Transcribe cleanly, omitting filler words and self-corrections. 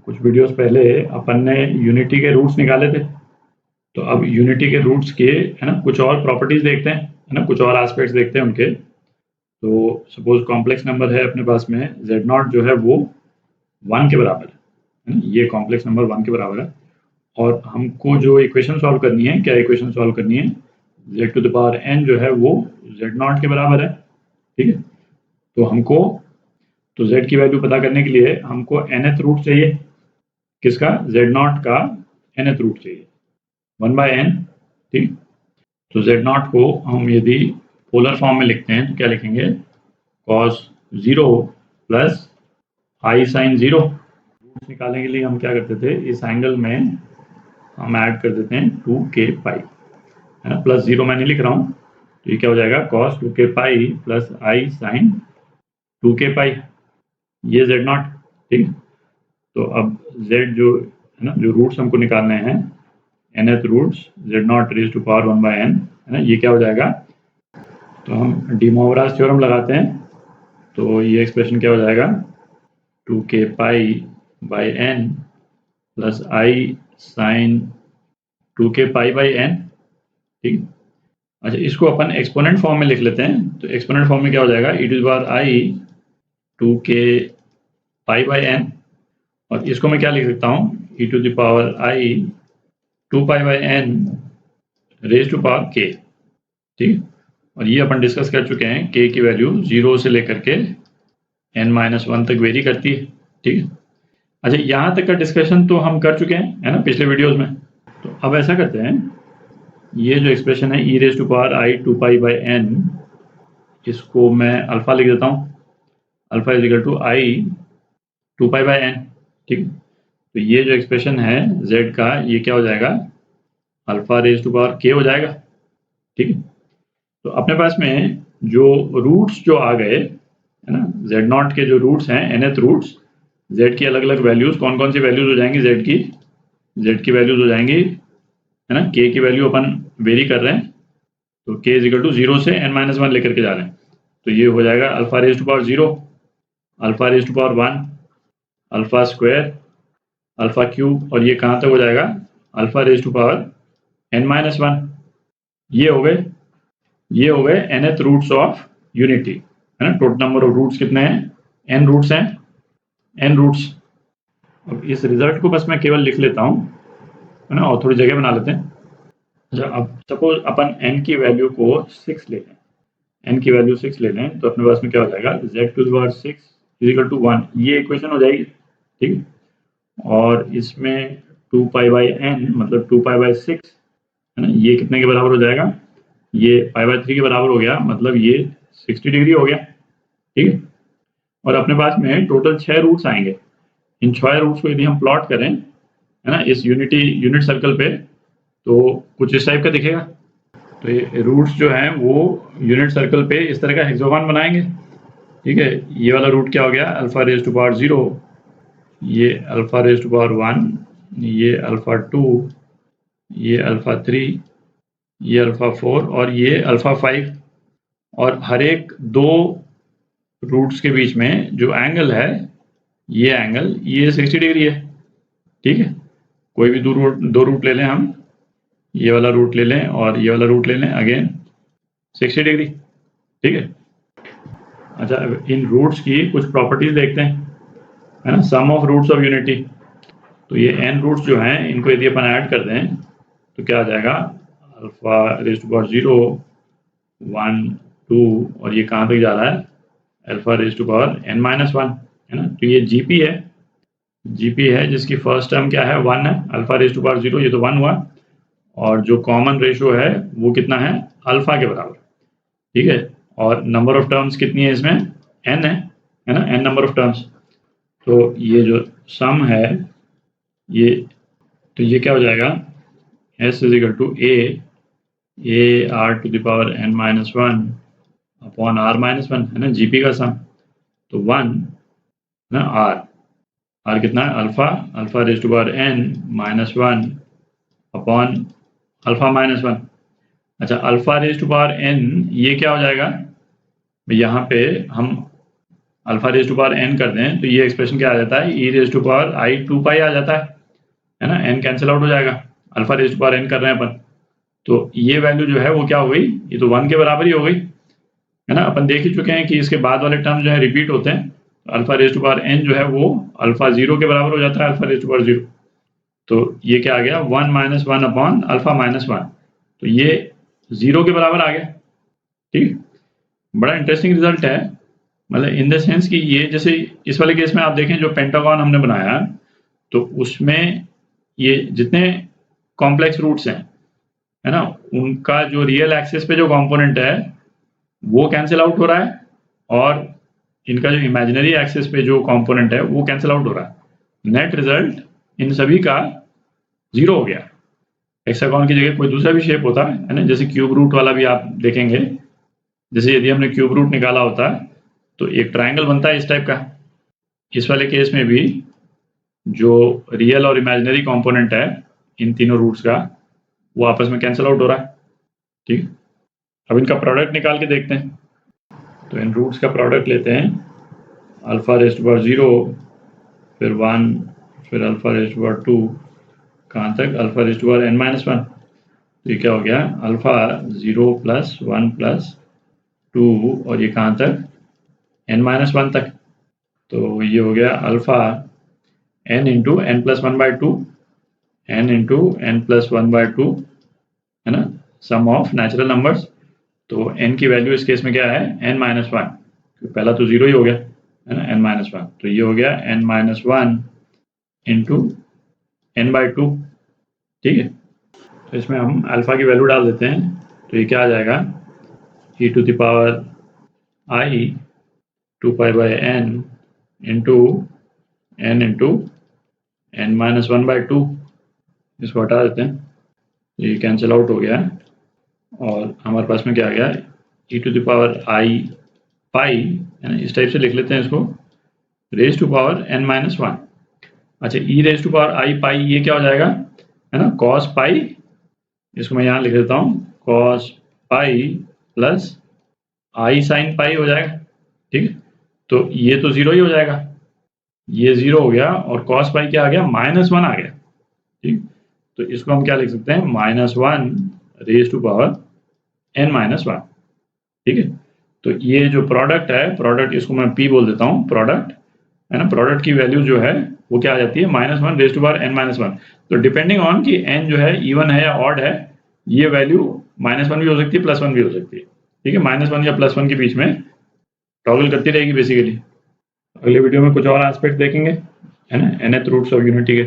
कुछ वीडियोस पहले अपन ने यूनिटी के रूट्स निकाले थे, तो अब यूनिटी के रूट्स के है ना कुछ और प्रॉपर्टीज देखते हैं, है ना, कुछ और एस्पेक्ट्स देखते हैं उनके। तो सपोज कॉम्प्लेक्स नंबर है अपने पास में, z नॉट जो है वो 1 के बराबर है ना, ये कॉम्प्लेक्स नंबर 1 के बराबर है। और हमको जो इक्वेशन सॉल्व करनी है, क्या इक्वेशन सॉल्व करनी है, z to the power n जो है वो z नॉट के बराबर है, ठीक है। तो हमको तो z की वैल्यू पता करने के लिए हमको nth रूट चाहिए, किसका, z नॉट का nth रूट चाहिए, 1/n, ठीक। तो z नॉट को हम यदि पोलर फॉर्म में लिखते हैं तो क्या लिखेंगे, cos 0 plus i sign 0। Roots निकालने के लिए हम क्या करते थे, इस एंगल में हम ऐड कर देते हैं 2k पाई, है ना, प्लस 0 मैं नहीं लिख रहा हूँ, तो ये क्या हो जाएगा, cos 2k pi plus i sine 2k पाई, ये z नॉट, ठीक। तो अब z जो है ना, जो रूट्स हमको निकालने हैं, nth roots z naught raise to power 1/n, है ना, ये क्या हो जाएगा, तो हम डी मोवरास थ्योरम लगाते हैं, तो ये एक्सप्रेशन क्या हो जाएगा, 2k pi by n plus i sine 2k pi by n, ठीक। अच्छा, इसको अपन एक्सपोनेंट फॉर्म में लिख लेते हैं, तो एक्सपोनेंट फॉर्म में क्या हो जाएगा, e to the power i 2k pi by n, और इसको मैं क्या लिख सकता हूँ, e to the power i 2 pi by n raise to power k, ठीक। और ये अपन डिस्कस कर चुके हैं, k की वैल्यू 0 से लेकर के n-1 तक वेरी करती है, ठीक है। अच्छा, यहाँ तक का डिस्कशन तो हम कर चुके हैं, है ना, पिछले वीडियोस में। तो अब ऐसा करते हैं, ये जो एक्सप्रेशन है e raise to power i 2 pi by n, इसको मैं अल्फा लिख देता हूँ, alpha is equal to i 2 pi by n, ठीक। तो ये जो एक्सप्रेशन है z का, ये क्या हो जाएगा, alpha raise to power k हो जाएगा, ठीक है। तो अपने पास में जो रूट्स जो आ गए, है ना, z नॉट के जो रूट्स हैं, nth रूट्स, z की अलग अलग वैल्यूज, कौन कौन सी वैल्यूज हो जाएंगी, z की वैल्यूज हो जाएंगी, है ना, k की वैल्यू अपन वेरी कर रहे हैं, तो k इज इक्वल टू 0 से n-1 लेकर के जा रहे हैं, तो ये हो जाएगा alpha raise to power 0, alpha raise to power 1, alpha square, alpha cube, और ये कहाँ तक हो जाएगा, alpha raise to power n-1। ये हो गए nth रूट्स ऑफ यूनिटी, है ना। टोटल नंबर ऑफ रूट्स कितने हैं, n रूट्स हैं, n रूट्स। अब इस रिजल्ट को बस मैं केवल लिख लेता हूँ, है ना, और थोड़ी जगह बना लेते हैं। अच्छा, अब सपोज अपन n की वैल्यू को 6 ले लें, n की वैल्यू 6 ले लें, तो अपने पास में क्या हो जाएगा, z to the power 6 is equal to 1, ये इक्वेशन हो जाएगी, ठीक है। और इसमें 2 पाई बाई n मतलब 2 पाई बाई 6, है ना, ये कितने के बराबर हो जाएगा, ये पाई बाई 3 के बराबर हो गया, मतलब ये 60 डिग्री हो गया, ठीक है। और अपने पास में टोटल 6 रूट्स आएंगे, इन 6 रूट्स को यदि हम प्लॉट करें, है ना, इस यूनिट सर्कल पे, तो कुछ इस टाइप का दिखेगा। तो ये रूट्स जो हैं वो यूनिट सर्कल पे इस तरह का हेक्सागोन बनाएंगे, ठीक है। ये वाला रूट क्या हो गया, अल्फा रेज टू पावर 0, ये अल्फा रेज टू पावर 1, ये अल्फा 2, ये अल्फा 3, ये अल्फा 4, और ये अल्फा 5। और हर एक दो रूट्स के बीच में जो एंगल है, ये एंगल, ये 60 डिग्री है, ठीक है। कोई भी दो रूट ले लें हम, ये वाला रूट ले लें और ये वाला रूट ले लें, अगेन 60 डिग्री, ठीक है। अच्छा, इन रूट्स की कुछ प्रॉपर्टीज देखते हैं, है ना, सम ऑफ रूट्स ऑफ यूनिटी। तो ये n रूट्स जो हैं, इनको यदि अपन ऐड कर दें तो क्या आ जाएगा, अल्फा रेज टू पावर 0, 1, 2, और ये कहाँ तक जा रहा है, alpha raise to power n-1, है ना। तो ये जीपी है जिसकी फर्स्ट टर्म क्या है, 1 है, अल्फा रेज टू पावर 0, ये तो 1 हुआ, और जो कॉमन रेशो है वो कितना है, अल्फा के बराबर, ठीक है। और नंबर ऑफ टर्म्स कितनी है इसमें, n है ना, n नंबर ऑफ टर्म्स। तो ये जो सम है, ये तो ये क्या हो जाएगा, s is equal to a r to the power n-1 upon r-1, है ना, जीपी का सम। तो 1 ना, r कितना है, alpha raise to power n-1 upon alpha. अच्छा, alpha raise to power n, ये क्या हो जाएगा, यहाँ पे हम alpha raise to power n कर दें तो ये एक्सप्रेशन क्या आ जाता है, e raise to power i 2 pi आ जाता है ना, n कैंसिल आउट हो जाएगा, alpha raise to power n कर रहे हैं अपन, तो ये वैल्यू जो है वो क्या हो गई, ये तो 1 के बराबर ही हो गई, है ना। अपन देख ही चुके हैं कि इसके बाद वाले टर्म जो है रिपीट होते हैं, alpha raise to power n जो है वो अल्फा 0 के बराबर हो जाता है, अल्फा रेज टू पावर 0, तो ये क्या आ गया 1 - 1 अपॉन अल्फा -1, तो ये 0 के बराबर आ गया। ठीक, बड़ा इंटरेस्टिंग रिजल्ट है, मतलब इन द सेंस कि ये जैसे इस वाले केस में आप देखें जो पेंटागन हमने बनाया तो उसमें ये जितने कॉम्प्लेक्स रूट्स हैं, है ना, उनका जो रियल एक्सिस पे जो कंपोनेंट है वो कैंसिल आउट हो रहा है, और इनका जो इमेजिनरी एक्सिस पे जो कंपोनेंट है वो कैंसिल आउट हो रहा है। नेट रिजल्ट इन सभी का 0 हो गया। हेक्सागन की जगह कोई दूसरा भी शेप होता है ना, जैसे क्यूब रूट वाला भी आप देखेंगे, जैसे यदि हमने क्यूब रूट निकाला होता तो एक ट्रायंगल बनता है इस टाइप का। इस वाले केस में भी जो रियल और इमेजिनरी कंपोनेंट है इन तीनों रूट्स का वो आपस में कैंसिल आउट हो रहा है। ठीक, अब इनका प्रोडक्ट निकाल के देखते हैं, तो इन रूट्स का प्रोडक्ट लेते हैं, अल्फा रेज टू पावर 0, फिर 1, फिर अल्फा रेज टू पावर 2, कहाँ तक, alpha raise to power n-1, तो ये क्या हो गया, अल्फा 0 + 1 + 2, और ये कहाँ तक, n-1 तक, तो ये हो गया alpha n × n+1/2, n × n+1/2, है ना, सम ऑफ नेचुरल नंबर्स, तो n की वैल्यू इस केस में क्या है, n-1, पहला तो 0 ही हो गया, है ना, n-1, तो ये हो गया n-1 × n/2। ठीक है, तो इसमें हम अल्फा की वैल्यू डाल देते हैं, तो ये क्या आ जाएगा, e to the power i 2π/n × n × n-1/2, इसको हटा देते हैं, ये कैंसिल आउट हो गया, और हमारे पास में क्या आ गया, e to the power i pi, है ना, इस टाइप से लिख लेते हैं इसको, रेज टू पावर n-1। अच्छा, e raise to power i pi ये क्या हो जाएगा, है ना, cos पाई, इसको मैं यहाँ लिख देता हूँ, cos pi plus i sin पाई हो जाएगा। ठीक है, तो ये तो 0 ही हो जाएगा, ये 0 हो गया, और cos पाई क्या आ गया, -1 आ गया। ठीक, तो इसको हम क्या लिख सकते हैं, -1 रेज टू पावर n-1। ठीक है, तो ये जो प्रोडक्ट है, प्रोडक्ट इसको मैं p बोल देता हूँ, प्रोडक्ट, है ना, प्रोडक्ट की वैल्यू जो है वो क्या आ जाती है, -1 रेज टू पावर n-1। तो डिपेंडिंग ऑन कि n जो है इवन है या ऑड है, ये वैल्यू -1 भी हो सकती है, +1 भी हो सकती है। ठीक है, -1 या +1 के बीच में टॉगल करती रहेगी बेसिकली। अगले वीडियो में कुछ और एस्पेक्ट देखेंगे, है ना, nth रूट्स ऑफ यूनिटी के।